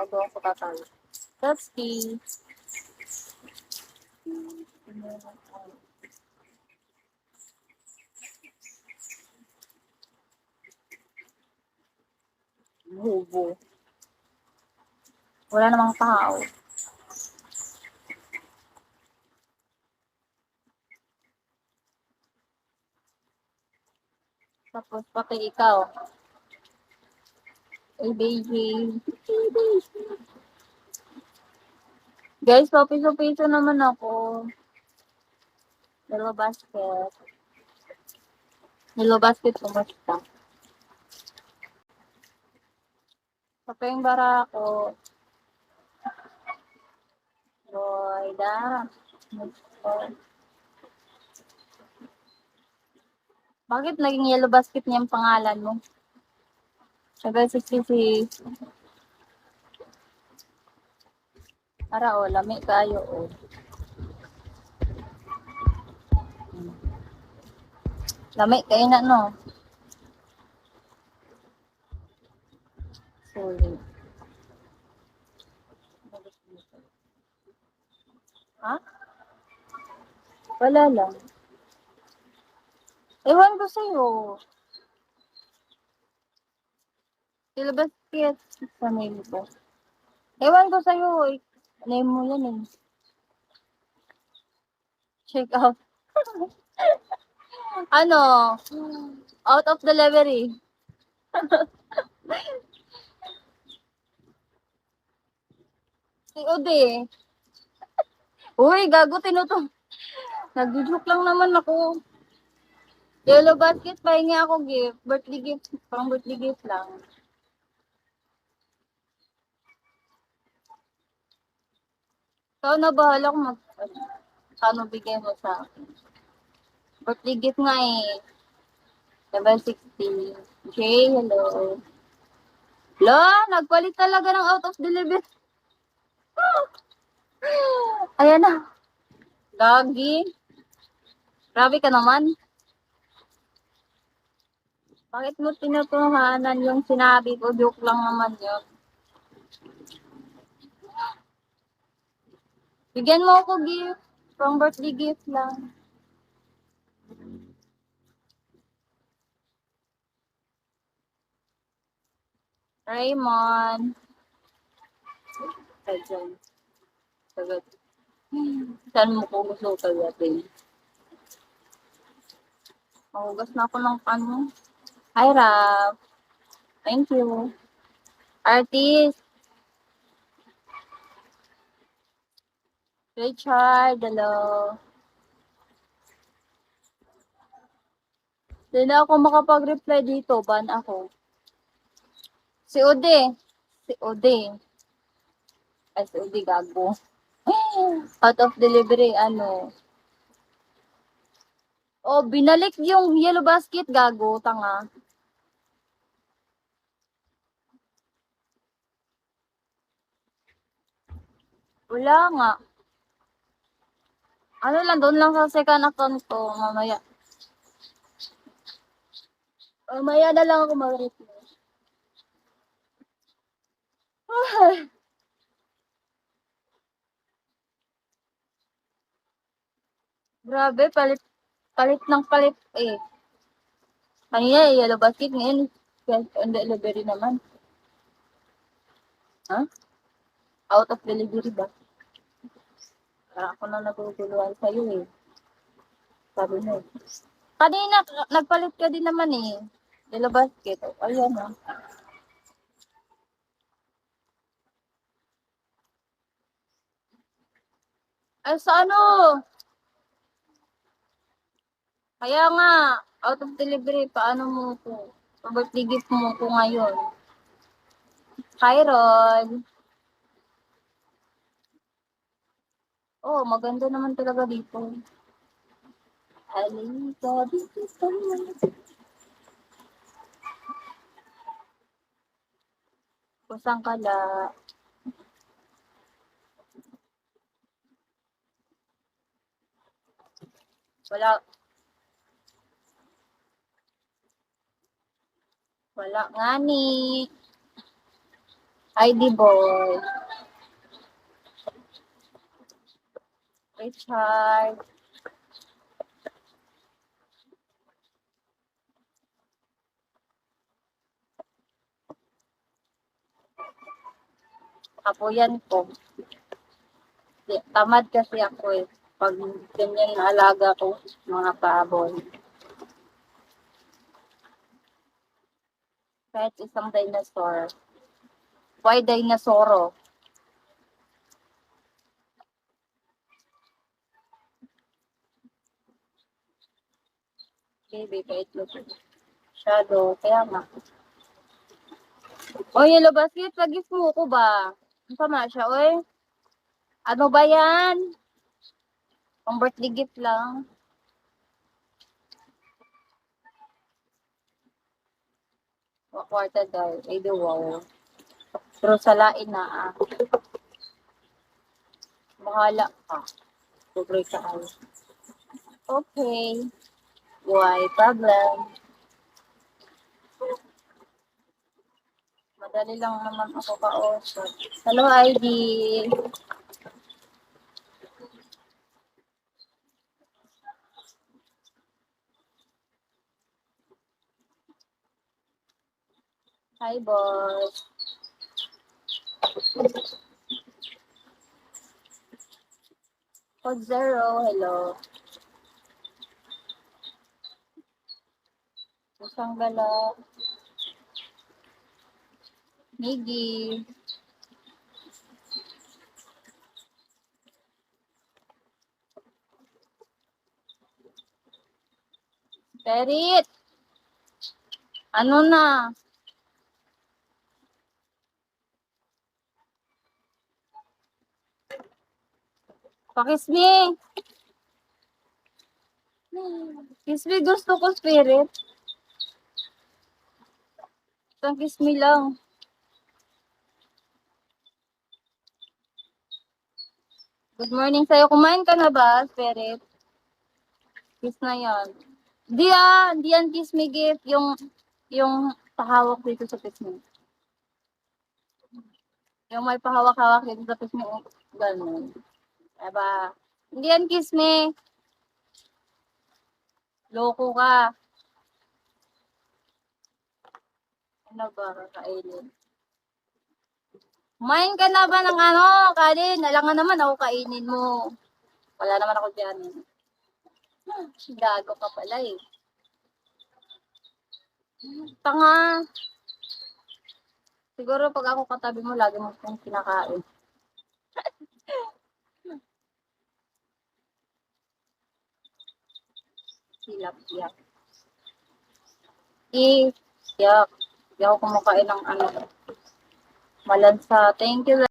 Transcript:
bago ako tatalo. That's the... Bubo. Wala namang tao. Tapos pati ikaw. ABJ. Guys, papiso-piso naman ako. Hello basket. Hello basket, kumusta? Kapeng bara ako. Boy, da. Bakit naging yellow basket niya ang pangalan mo? Sabi si Ara o, lami kayo o. Lami kayo na no. Sorry. Ha? Wala lang. Ewan ko sa'yo. Yellow basket sa mail ko. Ewan ko sa'yo. Name mo yan eh. Check out. Ano? Out of delivery. Si Ode. Uy, gago, tinuto. Nag-joke lang naman ako. Yellow basket, pahingi ako gift. Birthday gift. Pang birthday gift lang. Ikaw na bahala kung kano bigay mo sa akin. Birthday gift nga eh. 760. Okay, hello. Lo, nagpalit talaga ng out of delivery. Ayan na. Gagi. Grabe ka naman. Bakit mo tinutuhanan yung sinabi ko? Joke lang naman yun. Bigyan mo ako gift. Pang birthday gift lang. Raymond. Ay, dyan. Sagot. Saan mo ko gusto tagatin? Mahugas na ako ng pano. Hi, Rap. Thank you. Artist. Richard, hello. Hindi na ako makapag-reply dito. Ban ako. Si Ode. Si Ode. Ay, si Ode gago. Out of delivery, ano. Oh, binalik yung yellow basket, gago. Tanga. Wala nga. Ano lang, doon lang sa second account ko. Mamaya. Mamaya na lang ako mag-reply. Grabe, palit ng palit eh. Kanina eh, yellow basket ngayon. On delivery naman. Ha? Out of delivery ba? Para ako na naguguluhan sa'yo eh. Sabi mo eh. Kanina, nagpalit ka din naman eh. Yellow basket. Oh, ayan ah. Ay, sa ano? Kaya nga, out of delivery, paano mo ko? Birthday gift mo ko ngayon. Kyron. Oh, maganda naman talaga dito. Halika dito sa kusang kala. Wala. Wala nga ni. ID boy. Richard. Ako yan po. Tamad kasi ako eh. Pag ganyan na alaga ko, mga baboy. Kahit isang dinosaur. Why dinosauro? Baby, kahit look. Shadow, kaya nga. O, Yellow Basket, pag-gift mo ko ba? Ang sama siya, oy. Ano ba yan? Pang birthday gift lang. Kwarta daw. Ay, di wow. Pero salain na ah. Bahala ka. Tuloy ka ay. Okay. Why problem? Madali lang naman ako kausap. Hello, ID. Hi, boss. Code Zero, hello. Isang gala. Miggy. Perit. Ano na? Pakis me. Kiss me, gusto ko spirit. Isang kiss me lang. Good morning sa'yo. Kumain ka na ba, spirit? Kiss na yan. Di yan kiss me gift. Yung pahawak dito sa kiss me. Yung may pahawak-hawak dito sa kiss me. Ganun. Diba? Hindi yan kiss me. Loko ka. Ano ba, kakainin? Kumain ka na ba ng ano, kanin? Alangan naman ako kainin mo. Wala naman ako dyan. Gago ka pala eh. Tanga. Siguro pag ako katabi mo, lagi mo kong kinakain. Silap, yak. Yak. Di ako kumakain ng ano. Malansa. Thank you.